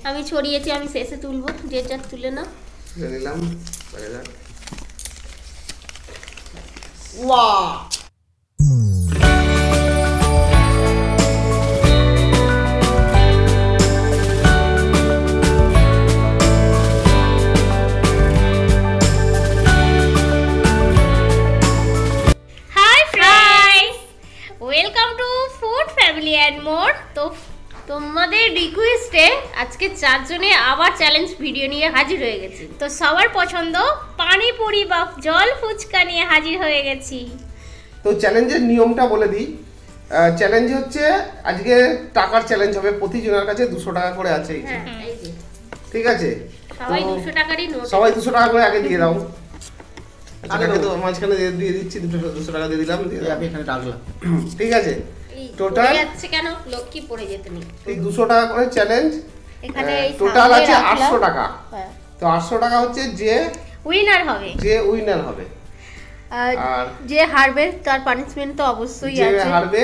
আমি ছড়িয়েছি, আমি শেষে তুলবো, যে যার তুলে না নিলাম। ওয়াও তোমাদের রিকোয়েস্টে আজকে চারজনে আবার চ্যালেঞ্জ ভিডিও নিয়ে হাজির হয়ে গেছি। তো সবার পছন্দ পানিপুরি বা জল ফুচকা নিয়ে হাজির হয়ে গেছি। তো চ্যালেঞ্জের নিয়মটা বলে দিই। চ্যালেঞ্জ হচ্ছে আজকে টাকার চ্যালেঞ্জ হবে, প্রতিজনের কাছে 200 টাকা করে আছে। ঠিক আছে, সবাই 200 টাকারই নোট, সবাই 200 টাকা করে আগে দিয়ে দাও। আগে তো মাঝখানে দিয়ে দিচ্ছি, 200 টাকা দিয়ে দিলাম, দিয়ে আমি এখানে রাখলাম। ঠিক আছে, টোটাল যাচ্ছে কেন লক্ষ্মী পড়ে যেতে নেই। ঠিক 200 টাকা করে চ্যালেঞ্জ, এখানে টোটাল আছে 800 টাকা। হ্যাঁ, তো 800 টাকা হচ্ছে যে উইনার হবে, যে উইনার হবে। আর যে হারবে তার পানিশমেন্ট তো অবশ্যই আছে, যে হারবে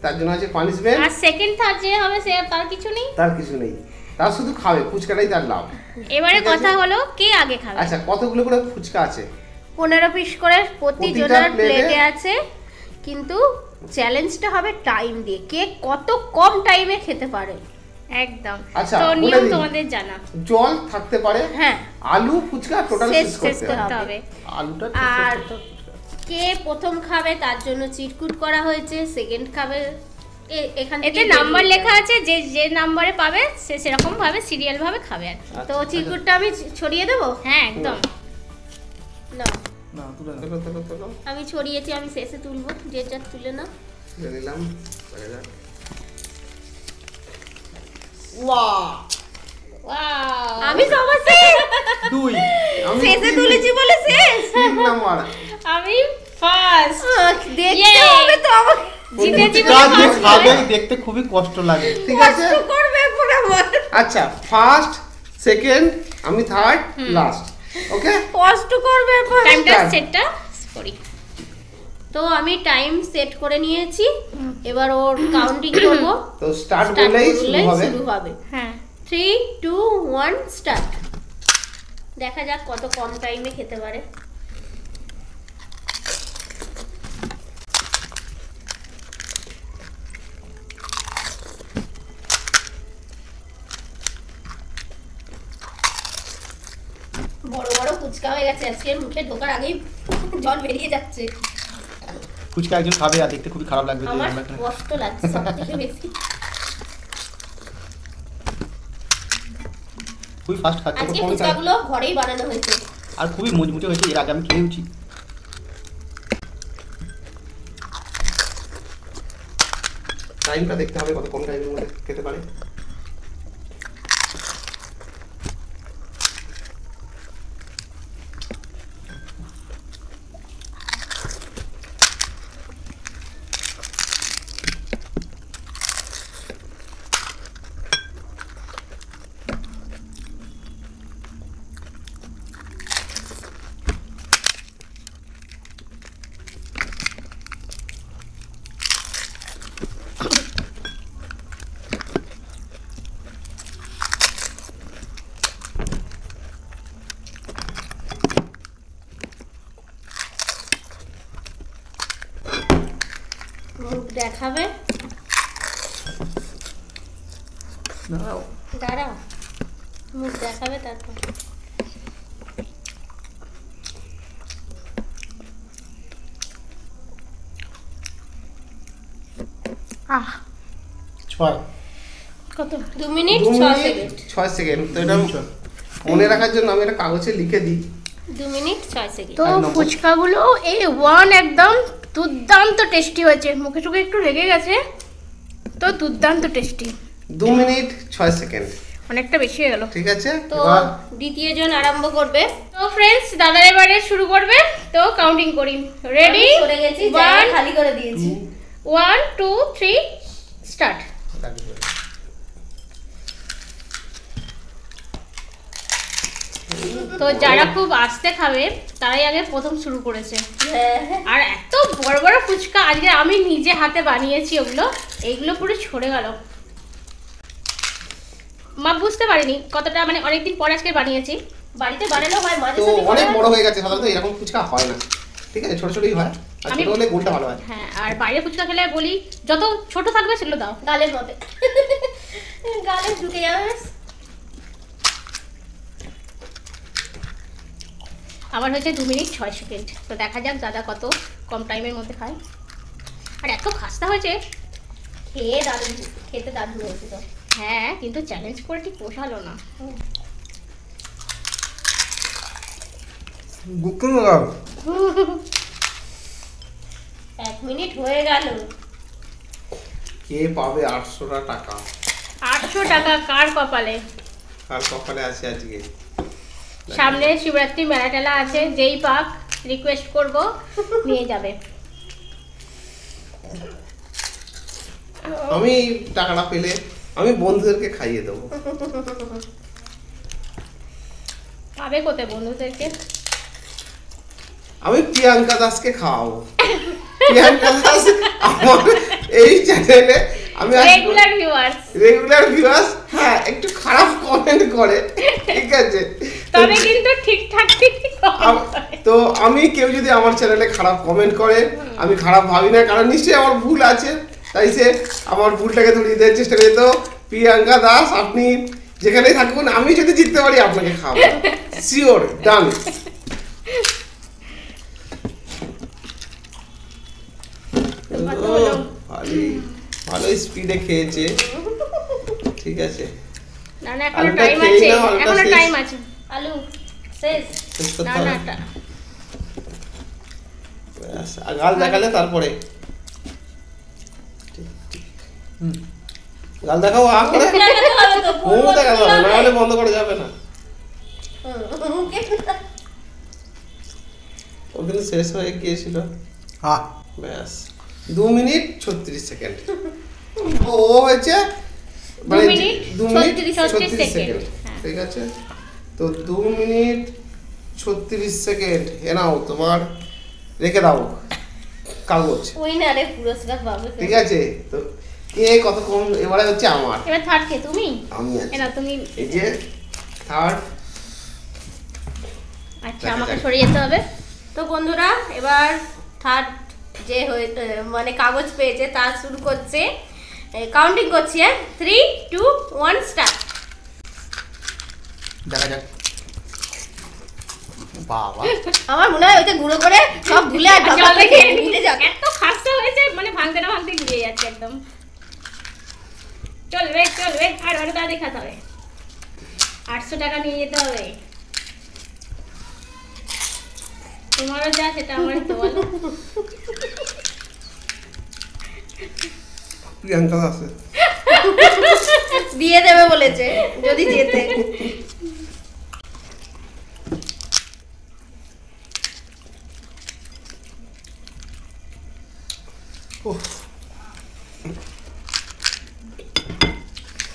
তার জন্য আছে পানিশমেন্ট। আর সেকেন্ড থার্ড যে হবে সে তার কিছু নেই, তার কিছু নেই, তার শুধু খাবে, ফুচকাটাই তার লাভ। এবারে কথা হলো কে আগে খাবে। আচ্ছা, কতগুলো করে ফুচকা আছে? 15 পিস করে প্রতিজনের প্লেটে আছে, কিন্তু চ্যালেঞ্জটা হবে টাইম দিয়ে, কে কত কম টাইমে খেতে পারে। একদম। আচ্ছা, তো নিয়ম তোমাদের জানা, জল থাকতে পারে, হ্যাঁ, আলু ফুচকা টোটাল শেষ করতে হবে। আলুটা আর কে প্রথম খাবে তার জন্য চিরকুট করা হয়েছে, সেকেন্ড খাবে এখানে এতে নাম্বার লেখা আছে, যে যে নম্বরে পাবে সে সেরকম ভাবে সিরিয়াল ভাবে খাবে। তো চিরকুটটা আমি ছড়িয়ে দেব। হ্যাঁ একদম, না না তুলে আমি ছড়িয়েছি, আমি শেষে তুলবো, যে যার তুলে না নিলাম। ওয়াও আমি সবার শেষ, 2 আমি শেষে তুলেছি বলে শেষ। 3 নাম্বার, আমি ফার্স্ট। দেখতে হবে তো আমাকে, জিতেছি বলে কাজ ফার্স্ট খাবে, দেখতে খুবই কষ্ট লাগে। ঠিক আছে, কষ্ট করবে বরাবর। আচ্ছা, ফার্স্ট, সেকেন্ড, আমি থার্ড, লাস্ট। ওকে, কষ্ট করবে। টাইমটা সেটটা করি। তো আমি টাইম সেট করে নিয়েছি, এবার ওর কাউন্টিং করব। তো স্টার্ট করলেই শুরু হবে। হ্যাঁ, 3 2 1 স্টার্ট। দেখা যাক কত কম টাইমে খেতে পারে। বড় বড় ফুচকা হয়ে গেছে, আজকে মুখে ঢোকার আগেই জল বেরিয়ে যাচ্ছে। ফুচকা একজন খাবে আর দেখতে খুবই খারাপ লাগবে। আমার কষ্ট লাগছে সবথেকে বেশি। খুবই ফাস্ট খাচ্ছে। আজকে ফুচকাগুলো ঘরেই বানানো হয়েছে আর খুবই মুচমুচে হয়েছে, এর আগে আমি খেয়েছি। টাইমটা দেখতে হবে কত কম টাইমের মধ্যে খেতে পারে। দেখাবে, দাঁড়াও মুখ দেখাবে তারপর। কত? 2 মিনিট 6 সেকেন্ড। তো এটা মনে রাখার জন্য আমি একটা কাগজে লিখে দিই, 2 মিনিট 6 সেকেন্ড। তো ফুচকাগুলো A1 একদম দুর্দান্ত টেস্টি হয়েছে, মুখে চোখে একটু লেগে গেছে, তো দুর্দান্ত টেস্টি। 2 মিনিট 6 সেকেন্ড, অনেকটা বেশি হয়ে গেল। ঠিক আছে, তো দ্বিতীয় জন আরম্ভ করবে। তো ফ্রেন্ডস, দাদার এবারে শুরু করবে। তো কাউন্টিং করি, রেডি? সরে গেছি, জায়গা খালি করে দিয়েছি। 1 2 3 স্টার্ট। তো যারা খুব আস্তে খাবে তারাই আগে প্রথম শুরু করেছে। আর এত বড় বড় ফুচকা আজকে আমি নিজে হাতে বানিয়েছি, ওগুলো এইগুলো পুরো ছড়ে গেল। মাপ বুঝতে পারিনি কতটা, মানে অনেকদিন পর আজকে বানিয়েছি। বাড়িতে বানানো হয় মাঝে তো সাঝে অনেক বড় হয়ে গেছে, সাধারণত এরকম ফুচকা হয় না, ঠিক আছে, ছোট ছোটই হয়, আর ছোট হলে গোলটা ভালো হয়। হ্যাঁ, আর বাইরে ফুচকা খেলে বলি যত ছোট থাকবে সেগুলো দাও, গালের মধ্যে গালে ঢুকে যাবে। আমার হয়েছে 2 মিনিট 6 সেকেন্ড। তো দেখা যাক দাদা কত কম টাইমের মধ্যে খায়। আর এত খাস্তা হয়েছে, খেয়ে দারুণ, খেতে দারুণ হয়েছে তো। হ্যাঁ, কিন্তু চ্যালেঞ্জ করে ঠিক পোষালো না। গুকুন লাভ 1 মিনিট হয়ে গেল। কে পাবে 800 টাকা? 800 টাকা কার কপালে? আর কপালে আছে আজকে? সামনে শিবরাত্রি মেলা টেলা আছে, যেই পাক রিকোয়েস্ট করব নিয়ে যাবে। আমি টাকাটা পেলে আমি বন্ধুদেরকে খাইয়ে দেবো। পাবে কোথায় বন্ধুদেরকে? আমি প্রিয়াঙ্কা দাসকে খাওয়াবো। প্রিয়াঙ্কা দাস আমার এই চ্যানেলে আমি রেগুলার ভিউয়ার্স, হ্যাঁ, একটু খারাপ কমেন্ট করে, ঠিক আছে, তবে কিন্তু ঠিকঠাক তো আমি কেউ যদি আমার চ্যানেলে খারাপ কমেন্ট করে আমি খারাপ ভাবি না, কারণ নিশ্চয়ই আমার ভুল আছে, তাই সে আমার ভুলটাকে ধরিয়ে দেওয়ার চেষ্টা করে। তো প্রিয়াঙ্কা দাস, আপনি যেখানেই থাকুন, আমি যদি জিততে পারি আপনাকে খাওয়াবো, শিওর, ডান। ভালো স্পিডে খেয়েছে, ঠিক আছে। না না, এখনো টাইম আছে, এখনো টাইম আছে। আলু শেষ। না না, গাল দেখালে তারপরে গাল দেখাও, করে মুখ দেখাতে হবে, না হলে বন্ধ করে যাবে না। ও কিন্তু শেষ হয়ে গিয়েছিল। হ্যাঁ, ব্যাস 2 মিনিট 36 সেকেন্ড। ও হয়েছে 2 মিনিট 36 সেকেন্ড। ঠিক আছে, তো 2 মিনিট 36 সেকেন্ড। এ নাও, তোমার রেখে দাও কাগজ, উইনারে পুরস্কার পাবে। ঠিক আছে। তো কে কত কম, এবারে হচ্ছে আমার। এবার থার্ড কে? তুমি? আমি আছি, না তুমি। এই যে থার্ড। আচ্ছা, আমাকে সরিয়ে যেতে হবে। তো বন্ধুরা, এবার থার্ড যে মানে কাগজ পেয়েছে তার শুরু করছে, কাউন্টিং করছি। 3 2 1 স্টার্ট। দেখা যাক। বাবা, আমার মনে হয় ওইটা গুঁড়ো করে সব ধুলে আর জল ঢাকা দেখে থেকে নিতে যাবে। এত খাস্তা হয়েছে, মানে ভাঙতে না ভাঙতে গিয়ে যাচ্ছে একদম। চলবে আর আরো তা দেখাতে হবে। 800 টাকা নিয়ে যেতে হবে। তোমারও যা, সেটা আমারই তো, বলো। প্রিয়াঙ্কা আছে, দিয়ে দেবে বলেছে যদি যেতে।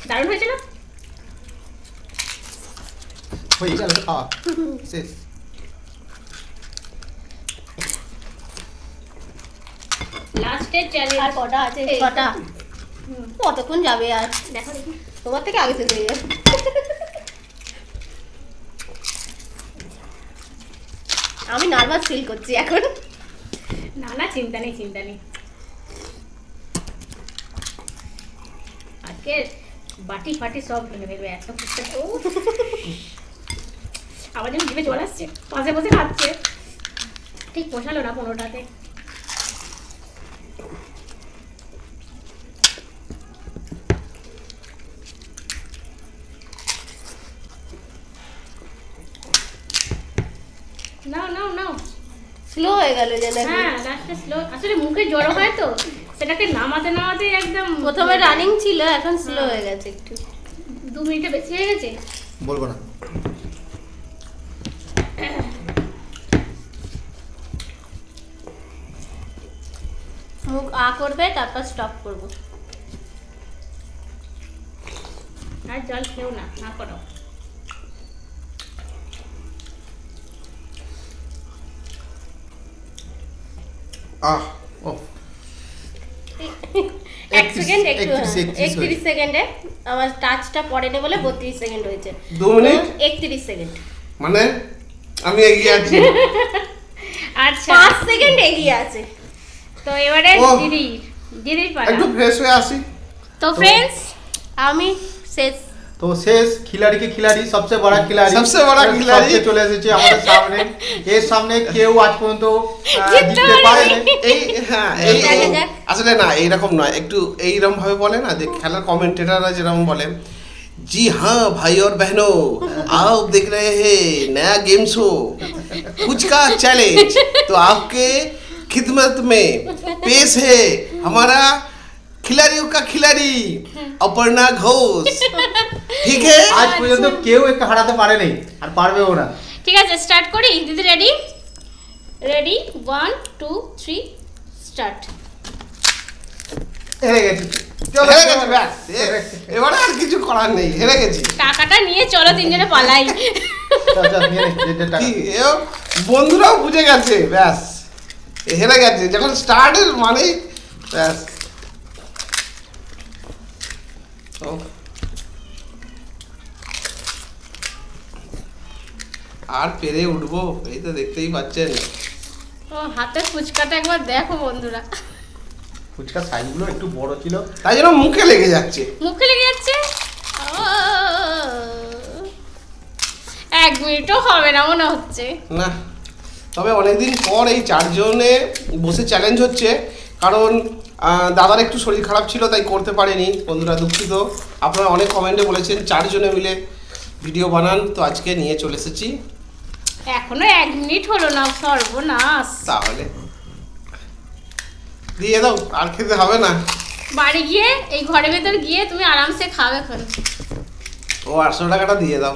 দারুণ হয়েছে না? হয়ে গেল তো খাওয়া শেষ। লাস্টের আর চ্যালেঞ্জ কটা আছে? কটা? কতক্ষণ যাবে আর? দেখো দেখি। তোমার থেকে আগে শেষ হয়ে যাবে। আমি নার্ভাস ফিল করছি এখন। না না, চিন্তা নেই। আজকে বাটি ফাটি সব ভেঙে ফেলবে, এত ফুটতে। আবার যেন জিভে জল আসছে, পাশে বসে খাচ্ছে। ঠিক পোষালো না 15টাতে। নাও। স্লো হয়ে গেল যেন। হ্যাঁ, লাস্টে স্লো। আসলে মুখে জড়ো হয় তো, সেটাকে নামাতে একদম। প্রথমে রানিং ছিল, এখন স্লো হয়ে গেছে একটু। 2 মিনিটে বেশি হয়ে গেছে। বলবো না। মুখ আ করবে, তারপর স্টপ করব। আর জল খেও না করো। আহ, ও এক সেকেন্ড একটু 31 সেকেন্ডে আমার টাচটা পড়েনি বলে 32 সেকেন্ড হয়েছে। 2 মিনিট 31 সেকেন্ড, মানে আমি এগিয়ে আছি। আচ্ছা 5 সেকেন্ড এগিয়ে আছে। তো এবারে ও। দিদির পালা। একটু ফ্রেশ হয়ে আসি। তো फ्रेंड्स আমি শেষ। তো শেষ খিলাড়ি কে খিলাড়ি সবচেয়ে বড় খিলাড়ি সবচেয়ে বড় খিলাড়ি। সবচেয়ে চলে এসেছে আমাদের সামনে। এর সামনে কেউ আজ পর্যন্ত জিততে পারেনি। এই হ্যাঁ এই দেখা যাক। আসলে না এইরকম নয়, একটু এইরকম ভাবে বলে না যে খেলার কমেন্টেটররা যেরকম বলে, जी हाँ भाई और बहनों आप देख रहे हैं नया गेम शो कुछ का चैलेंज, तो आपके खिदमत में पेश है हमारा खिलाड़ियों का खिलाड़ी अपर्णा घोष। ठीक है, আজ পর্যন্ত কেউ একে হারাতে পারেনি আর পারবেও না। ঠিক আছে স্টার্ট করি। দিদি রেডি? Ready 1 2 3 start. হেরে গেছি। হেরে গেছি ব্যাস, এবারে আর কিছু করার নেই, হেরে গেছি। টাকাটা নিয়ে চলো তিনজনে পালাই। চল চল নিয়ে নে যে টাকা। কি এও বন্ধুরাও বুঝে গেছে ব্যাস, এ হেরে গেছে যখন স্টার্টের মানে ব্যাস। ও, আর পেরে উঠবো এই তো দেখতেই পাচ্ছেন। ও হাতের ফুচকাটা একবার দেখো বন্ধুরা, ফুচকা সাইজগুলো একটু বড় ছিল। তাই জন্য মুখে লেগে যাচ্ছে। মুখে লেগে যাচ্ছে। ও, 1 মিনিটও হবে না মনে হচ্ছে। না, তবে অনেকদিন পর এই চারজনে বসে চ্যালেঞ্জ হচ্ছে, কারণ দাদার একটু শরীর খারাপ ছিল তাই করতে পারেনি। বন্ধুরা দুঃখিত, আপনারা অনেক কমেন্টে বলেছেন চারজনে মিলে ভিডিও বানান, তো আজকে নিয়ে চলে এসেছি। এখনো 1 মিনিট হলো না, সর্বনাশ। তাহলে দিয়ে দাও, আর খেতে হবে না। বাড়ি গিয়ে এই ঘরের ভেতর গিয়ে তুমি আরামসে খাবে এখন। ও 800 টাকাটা দিয়ে দাও।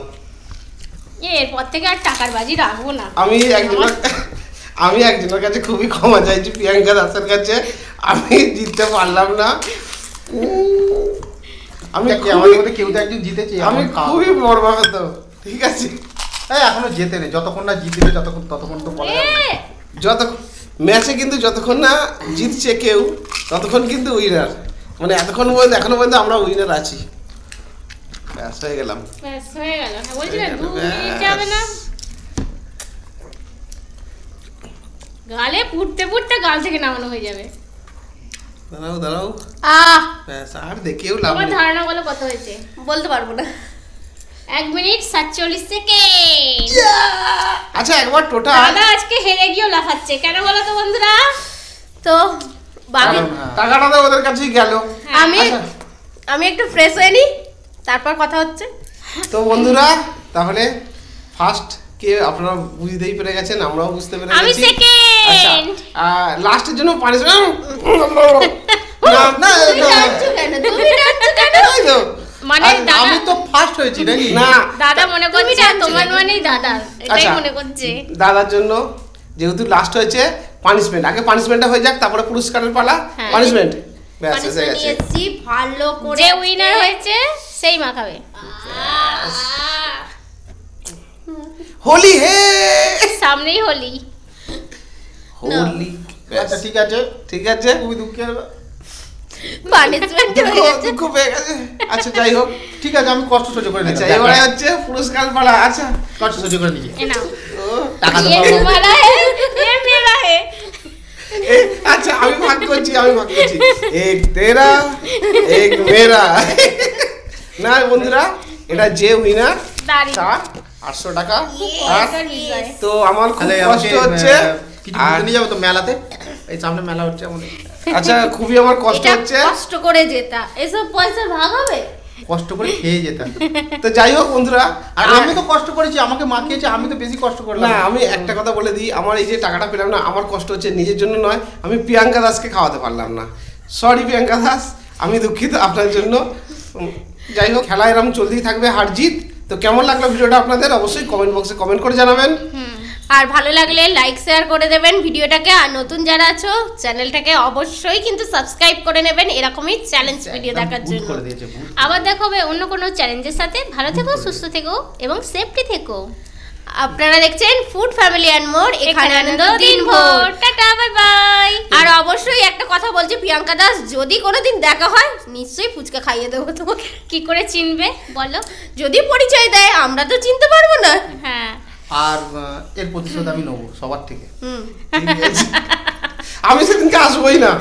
এরপর থেকে আর টাকার বাজি রাখবো না। আমি একজনের কাছে খুবই ক্ষমা চাইছি, প্রিয়াঙ্কা দাসের কাছে। আমি জিততে পারলাম না। আমি আমাদের মধ্যে কেউ তো একজন জিতেছে। আমি খুবই মর্মাহত। ঠিক আছে, এই এখনো জেতে নেই, যতক্ষণ না জিতবে ততক্ষণ তো বলা যাবে না। যত ম্যাচে কিন্তু যতক্ষণ না জিতছে কেউ ততক্ষণ কিন্তু উইনার, মানে এতক্ষণ পর্যন্ত এখনো পর্যন্ত আমরা উইনার আছি। ব্যাস হয়ে গেলাম। ব্যাস হয়ে গেল। হ্যাঁ বলছি না হয়ে গেল, 2 মিনিট ব্যাস। যাবে না। গালে পুড়তে পুড়তে গাল থেকে নামানো হয়ে যাবে। দাঁড়াও দাঁড়াও, আহ ব্যাস আর দেখেও লাভ তোমার নেই। ধারণা বলো কত হয়েছে? বলতে পারবো না। 1 মিনিট 47 সেকেন্ড। আচ্ছা একবার টোটাল দাদা আজকে হেরে গিয়েও লাফাচ্ছে কেন বলো তো বন্ধুরা? তো বাকি টাকাটা তো ওদের কাছেই গেল। আমি আচ্ছা, আমি একটু ফ্রেশ হয়ে নি, তারপর কথা হচ্ছে। তো বন্ধুরা তাহলে ফার্স্ট কে আপনারা বুঝতেই পেরে গেছেন, আমরাও বুঝতে পেরে আমি গেছি। সেকেন্ড। লাস্টের জন্য পানিশমেন্ট তুমি ডাকছো কেন? মানে দাদা আমি তো ফার্স্ট হয়েছি নাকি? না দাদা মনে করছে জানছো তোমার নাকি? মানেই দাদা, এটাই আচ্ছা। মনে করছে। দাদার জন্য যেহেতু লাস্ট হয়েছে পানিশমেন্ট, আগে পানিশমেন্টটা হয়ে যাক তারপরে পুরস্কারের পালা। হ্যাঁ। পানিশমেন্ট ব্যাস এসে পানিশমেন্ট গেছে। নিয়েছি ভালো করে। যে উইনার হয়েছে সেই মাখাবে। হোলি হে সামনেই হোলি। হোলি আচ্ছা ঠিক আছে ঠিক আছে, খুবই দুঃখের। পানিশমেন্ট হয়ে গেছে। দুঃখ পেয়ে গেছে। আচ্ছা যাই হোক, ঠিক আছে আমি কষ্ট সহ্য করে আচ্ছা নিলাম। এবারে হচ্ছে পুরস্কার পালা। আচ্ছা কষ্ট সহ্য করে নিয়েছি। এ নাও। ও, টাকা তো ये পাবো। तुम्हारा है, ये मेरा है। আচ্ছা আমি ভাগ করছি। এক তেরা এক মেরা। না বন্ধুরা, এটা যে উইনার দাঁড়ি। তার 800 টাকা। আর এটার বিষয়। তো আমার খুব তাহলে কষ্ট আমাকে, হচ্ছে। কিছু আর ঘুরতে নিয়ে যাবো তো মেলাতে। এই সামনে মেলা হচ্ছে আমাদের। আচ্ছা খুবই আমার কষ্ট এটা হচ্ছে। কষ্ট করে জেতা, এসব পয়সা ভাগ হবে? কষ্ট করে খেয়ে যেতাম। তো যাই হোক বন্ধুরা, আর আমি তো কষ্ট করেছি, আমাকে মাখিয়েছে, আমি তো বেশি কষ্ট করলাম। না আমি একটা কথা বলে দিই, আমার এই যে টাকাটা পেলাম না, আমার কষ্ট হচ্ছে নিজের জন্য নয়, আমি প্রিয়াঙ্কা দাসকে খাওয়াতে পারলাম না। সরি প্রিয়াঙ্কা দাস, আমি দুঃখিত আপনার জন্য। যাই হোক, খেলা এরকম চলতেই থাকবে, হার জিত। তো কেমন লাগলো ভিডিওটা আপনাদের অবশ্যই কমেন্ট বক্সে কমেন্ট করে জানাবেন। আর ভালো লাগলে লাইক শেয়ার করে দেবেন ভিডিওটাকে। আর নতুন যারা আছো চ্যানেলটাকে অবশ্যই কিন্তু সাবস্ক্রাইব করে নেবেন এরকমই চ্যালেঞ্জ ভিডিও দেখার ভুল জন্য। করে দিয়েছে, ভুল। আবার দেখা হবে অন্য কোনো চ্যালেঞ্জের সাথে। ভালো থেকো, সুস্থ থেকো এবং সেফটি থেকো। আপনারা দেখছেন ফুড ফ্যামিলি অ্যান্ড মোর, এখানে আনন্দ দিনভর। Tata, bye bye. আর অবশ্যই একটা কথা বলছি প্রিয়াঙ্কা দাস, যদি কোনোদিন দেখা হয় নিশ্চয়ই ফুচকা খাইয়ে দেবো তোমাকে। কি করে চিনবে বলো? যদি পরিচয় দেয়, আমরা তো চিনতে পারবো না। হ্যাঁ, আর এর প্রতিশোধ আমি নেবো সবার থেকে। হুম। আমি সেদিনকে আসবোই না।